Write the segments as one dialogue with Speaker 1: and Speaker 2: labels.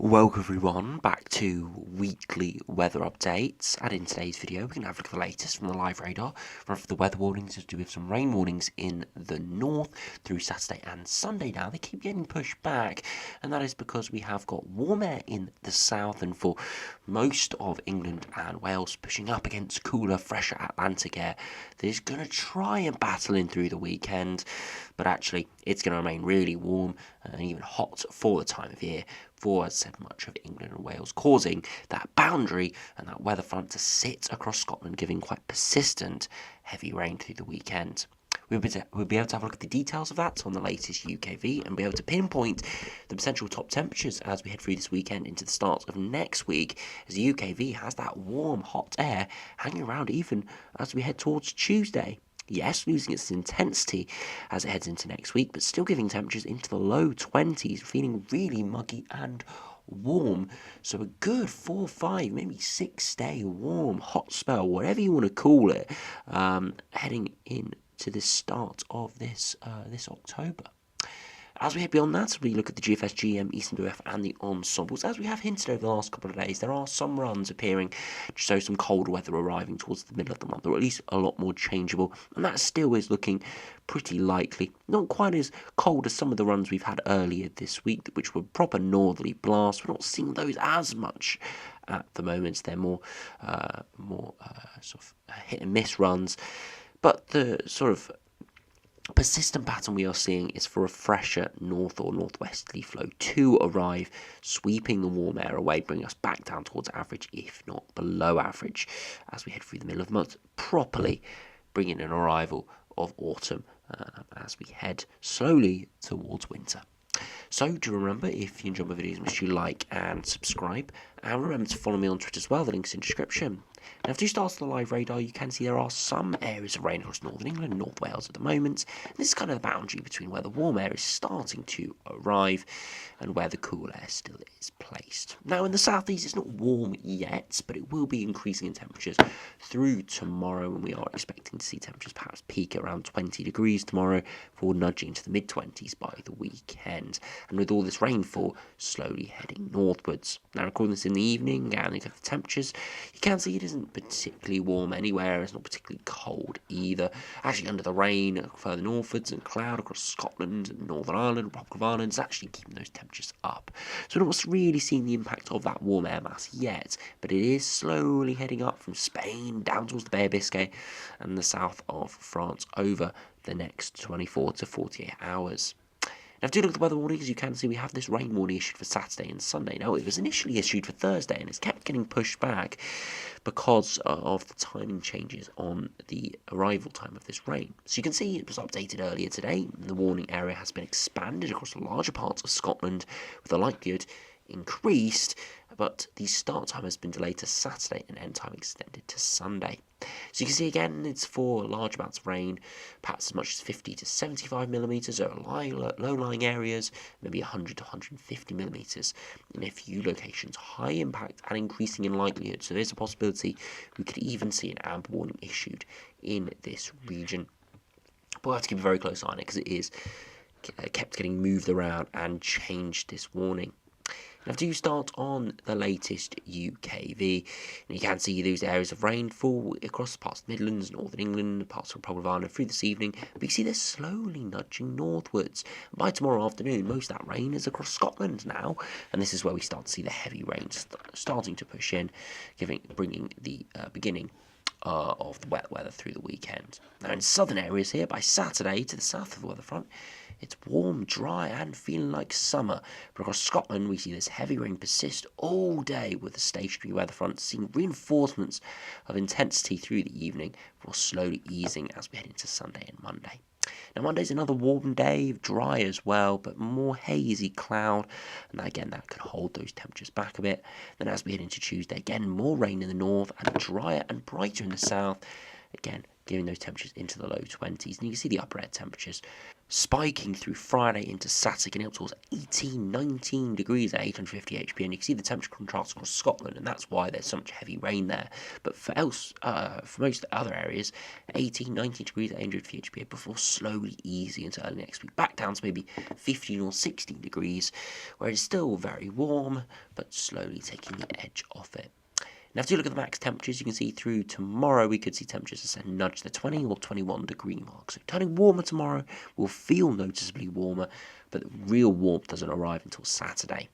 Speaker 1: Welcome everyone back to weekly weather updates, and in today's video we're going to have a look at the latest from the live radar, run for the weather warnings as to do with some rain warnings in the north through Saturday and Sunday. Now they keep getting pushed back, and that is because we have got warm air in the south and for most of England and Wales pushing up against cooler, fresher Atlantic air that is going to try and battle in through the weekend, but actually it's going to remain really warm and even hot for the time of year for, as said, much of England and Wales, causing that boundary and that weather front to sit across Scotland, giving quite persistent heavy rain through the weekend. We'll be able to have a look at the details of that on the latest UKV and be able to pinpoint the potential top temperatures as we head through this weekend into the start of next week, as the UKV has that warm, hot air hanging around even as we head towards Tuesday. Yes, losing its intensity as it heads into next week, but still giving temperatures into the low 20s, feeling really muggy and warm. So a good 4, 5, maybe 6 day warm, hot spell, whatever you want to call it, heading into the start of this October. As we head beyond that, we look at the GFS, GM, Eastern BF and the ensembles. As we have hinted over the last couple of days, there are some runs appearing to show some cold weather arriving towards the middle of the month, or at least a lot more changeable, and that still is looking pretty likely. Not quite as cold as some of the runs we've had earlier this week, which were proper northerly blasts. We're not seeing those as much at the moment. They're more sort of hit and miss runs, but the sort of persistent pattern we are seeing is for a fresher north or northwesterly flow to arrive, sweeping the warm air away, bringing us back down towards average, if not below average, as we head through the middle of the month, properly bringing an arrival of autumn as we head slowly towards winter. So do remember, if you enjoy my videos, make sure you like and subscribe, and remember to follow me on Twitter as well, the link's in the description. Now, if you start on the live radar, you can see there are some areas of rain across northern England and North Wales at the moment. And this is kind of the boundary between where the warm air is starting to arrive and where the cool air still is placed. Now, in the southeast, it's not warm yet, but it will be increasing in temperatures through tomorrow, and we are expecting to see temperatures perhaps peak at around 20 degrees tomorrow, before nudging to the mid-20s by the weekend. And with all this rainfall slowly heading northwards. Now, recording this in the evening and looking at the temperatures, you can see it isn't particularly warm anywhere. It's not particularly cold either. Actually, under the rain further northwards and cloud across Scotland and Northern Ireland, Republic of Ireland, is actually keeping those temperatures up. So we're not really seeing the impact of that warm air mass yet, but it is slowly heading up from Spain down towards the Bay of Biscay and the south of France over the next 24 to 48 hours. Now, if you look at the weather warnings, you can see we have this rain warning issued for Saturday and Sunday. Now, it was initially issued for Thursday, and it's kept getting pushed back because of the timing changes on the arrival time of this rain. So you can see it was updated earlier today. The warning area has been expanded across larger parts of Scotland, with the likelihood increased, but the start time has been delayed to Saturday and end time extended to Sunday. So you can see again, it's for large amounts of rain, perhaps as much as 50 to 75 millimetres over low-lying areas, maybe 100 to 150 millimetres in a few locations. High impact and increasing in likelihood, so there's a possibility we could even see an amber warning issued in this region. But we'll have to keep a very close eye on it because it is kept getting moved around and changed this warning. Now, if you start on the latest UKV, and you can see those areas of rainfall across parts of the Midlands, Northern England, parts of the Republic of Ireland through this evening, but you see they're slowly nudging northwards. And by tomorrow afternoon, most of that rain is across Scotland now, and this is where we start to see the heavy rain starting to push in, bringing the beginning of the wet weather through the weekend. Now, in southern areas here, by Saturday to the south of the weather front, it's warm, dry, and feeling like summer. But across Scotland, we see this heavy rain persist all day with the stationary weather front seeing reinforcements of intensity through the evening before slowly easing as we head into Sunday and Monday. Now, Monday's another warm day, dry as well, but more hazy cloud, and again, that could hold those temperatures back a bit. Then as we head into Tuesday, again, more rain in the north and drier and brighter in the south, again, giving those temperatures into the low 20s. And you can see the upper air temperatures spiking through Friday into Saturday, getting up towards 18, 19 degrees at 850 HP, and you can see the temperature contrast across Scotland, and that's why there's so much heavy rain there. But for most other areas, 18, 19 degrees at 850 HP before slowly easing into early next week, back down to maybe 15 or 16 degrees, where it's still very warm, but slowly taking the edge off it. Now, if you look at the max temperatures, you can see through tomorrow we could see temperatures as nudge the 20 or 21 degree mark. So turning warmer tomorrow will feel noticeably warmer, but the real warmth doesn't arrive until Saturday.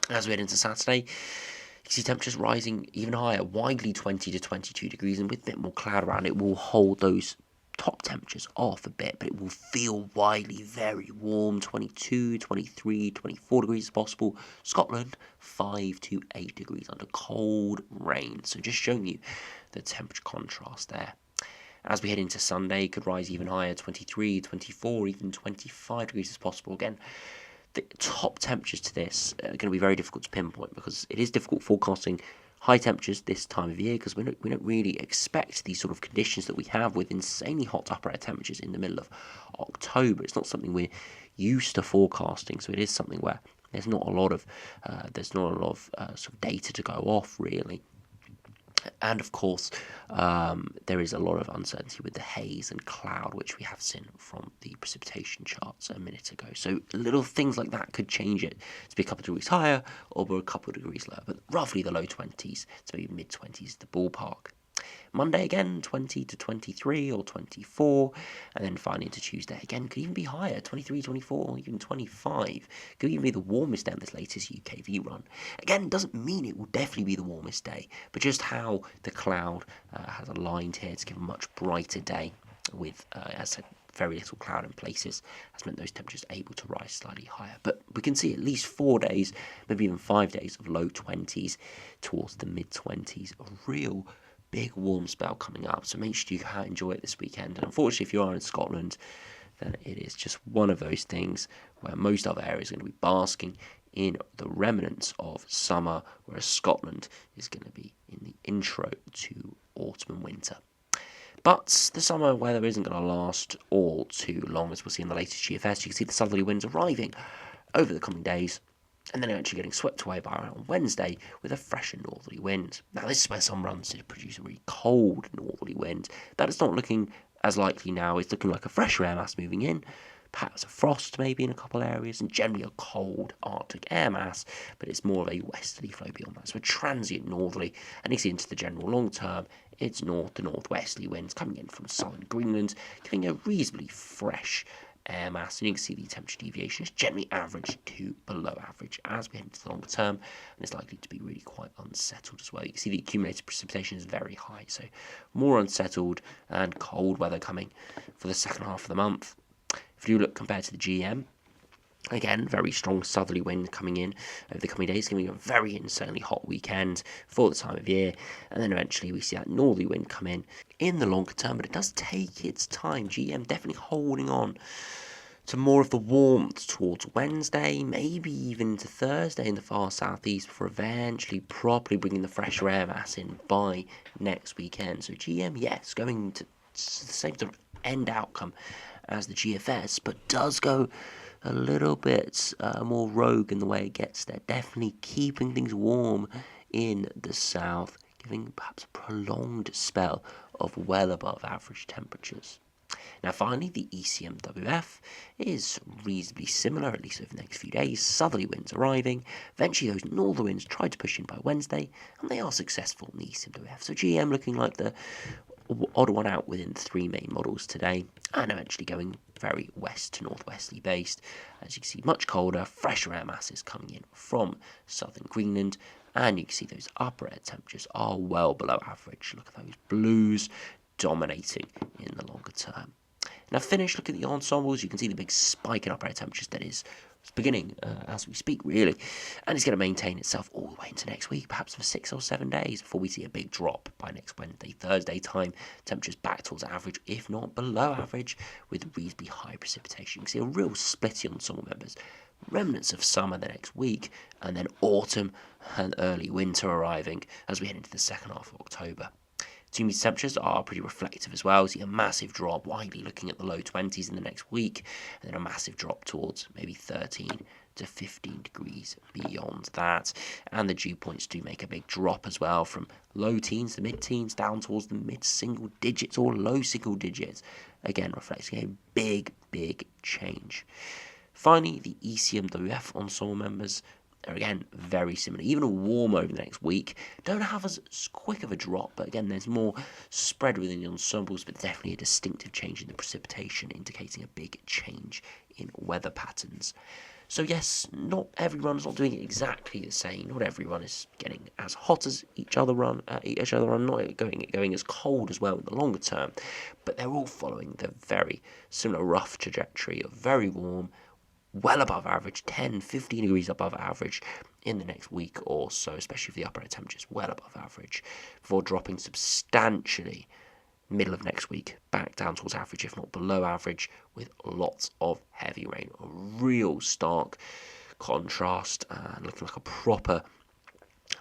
Speaker 1: As we head into Saturday, you can see temperatures rising even higher, widely 20 to 22 degrees, and with a bit more cloud around it will hold those top temperatures off a bit, but it will feel widely very warm, 22, 23, 24 degrees is possible. Scotland, 5 to 8 degrees under cold rain. So just showing you the temperature contrast there. As we head into Sunday, it could rise even higher, 23, 24, even 25 degrees is possible. Again, the top temperatures to this are going to be very difficult to pinpoint because it is difficult forecasting high temperatures this time of year because we don't really expect these sort of conditions that we have with insanely hot upper air temperatures in the middle of October. It's not something we're used to forecasting, so it is something where there's not a lot of sort of data to go off really. And of course, there is a lot of uncertainty with the haze and cloud, which we have seen from the precipitation charts a minute ago. So little things like that could change it to be a couple of degrees higher or a couple of degrees lower, but roughly the low 20s to maybe mid-20s, the ballpark. Monday again, 20 to 23 or 24, and then finally into Tuesday again, could even be higher, 23, 24, or even 25. Could even be the warmest day on this latest UKV run. Again, doesn't mean it will definitely be the warmest day, but just how the cloud has aligned here to give a much brighter day with, as I said, very little cloud in places has meant those temperatures are able to rise slightly higher. But we can see at least 4 days, maybe even 5 days of low 20s towards the mid 20s. A real big warm spell coming up, so make sure you enjoy it this weekend. And unfortunately, if you are in Scotland, then it is just one of those things where most other areas are going to be basking in the remnants of summer, whereas Scotland is going to be in the intro to autumn and winter. But the summer weather isn't going to last all too long, as we'll see in the latest GFS. You can see the southerly winds arriving over the coming days, and then eventually getting swept away by around Wednesday with a fresher northerly wind. Now, this is where some runs did produce a really cold northerly wind. That is not looking as likely now. It's looking like a fresher air mass moving in, perhaps a frost maybe in a couple of areas, and generally a cold Arctic air mass, but it's more of a westerly flow beyond that. So a transient northerly, and you see into the general long term, it's north to northwesterly winds coming in from southern Greenland, giving a reasonably fresh air mass, and you can see the temperature deviation is generally average to below average as we head into the longer term, and it's likely to be really quite unsettled as well. You can see the accumulated precipitation is very high, so more unsettled and cold weather coming for the second half of the month. If you look compared to the GM, again, very strong southerly wind coming in over the coming days, giving a very insanely hot weekend for the time of year. And then eventually we see that northerly wind come in the longer term, but it does take its time. GM definitely holding on to more of the warmth towards Wednesday, maybe even to Thursday in the far southeast, before eventually properly bringing the fresher air mass in by next weekend. So GM, yes, going to the same sort of end outcome as the GFS, but does go a little bit more rogue in the way it gets there. Definitely keeping things warm in the south, giving perhaps a prolonged spell of well above average temperatures. Now finally, the ECMWF is reasonably similar, at least over the next few days. Southerly winds arriving. Eventually those northern winds try to push in by Wednesday, and they are successful in the ECMWF. So GM looking like the odd one out within the three main models today, and eventually going very west to northwesterly based. As you can see, much colder, fresher air masses coming in from southern Greenland, and you can see those upper air temperatures are well below average. Look at those blues dominating in the longer term. Now finish, look at the ensembles. You can see the big spike in upper air temperatures that is beginning as we speak, really, and it's going to maintain itself all the way into next week, perhaps for 6 or 7 days before we see a big drop by next Wednesday, Thursday time. Temperatures back towards average, if not below average, with reasonably high precipitation. You can see a real split in ensemble members. Remnants of summer the next week, and then autumn and early winter arriving as we head into the second half of October. Two mean temperatures are pretty reflective as well. See a massive drop, widely looking at the low 20s in the next week, and then a massive drop towards maybe 13 to 15 degrees beyond that. And the dew points do make a big drop as well, from low teens to mid-teens down towards the mid-single digits or low single digits, again reflecting a big change. Finally, the ECMWF ensemble members are again very similar. Even a warm over the next week, don't have as quick of a drop, but again there's more spread within the ensembles, but definitely a distinctive change in the precipitation, indicating a big change in weather patterns. So yes, not everyone's not doing it exactly the same. Not everyone is getting as hot as each other run, not going as cold as well in the longer term, but they're all following the very similar rough trajectory of very warm, well above average, 10, 15 degrees above average in the next week or so, especially for the upper air temperatures, well above average, before dropping substantially middle of next week, back down towards average, if not below average, with lots of heavy rain. A real stark contrast, looking like a proper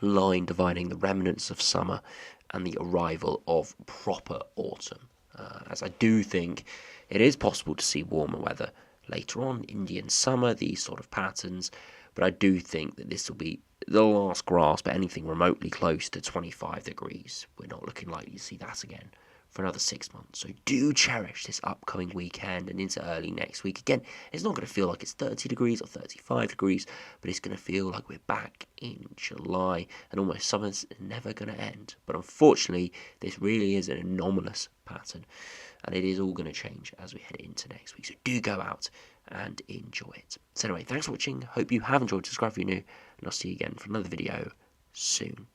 Speaker 1: line dividing the remnants of summer and the arrival of proper autumn. As I do think it is possible to see warmer weather later on, Indian summer, these sort of patterns, but I do think that this will be the last grasp at anything remotely close to 25 degrees. We're not looking likely to see that again for another 6 months. So do cherish this upcoming weekend and into early next week. Again, it's not going to feel like it's 30 degrees or 35 degrees, but it's going to feel like we're back in July and almost summer's never going to end. But unfortunately, this really is an anomalous pattern, and it is all going to change as we head into next week. So do go out and enjoy it. So anyway, thanks for watching. Hope you have enjoyed. Subscribe if you're new, and I'll see you again for another video soon.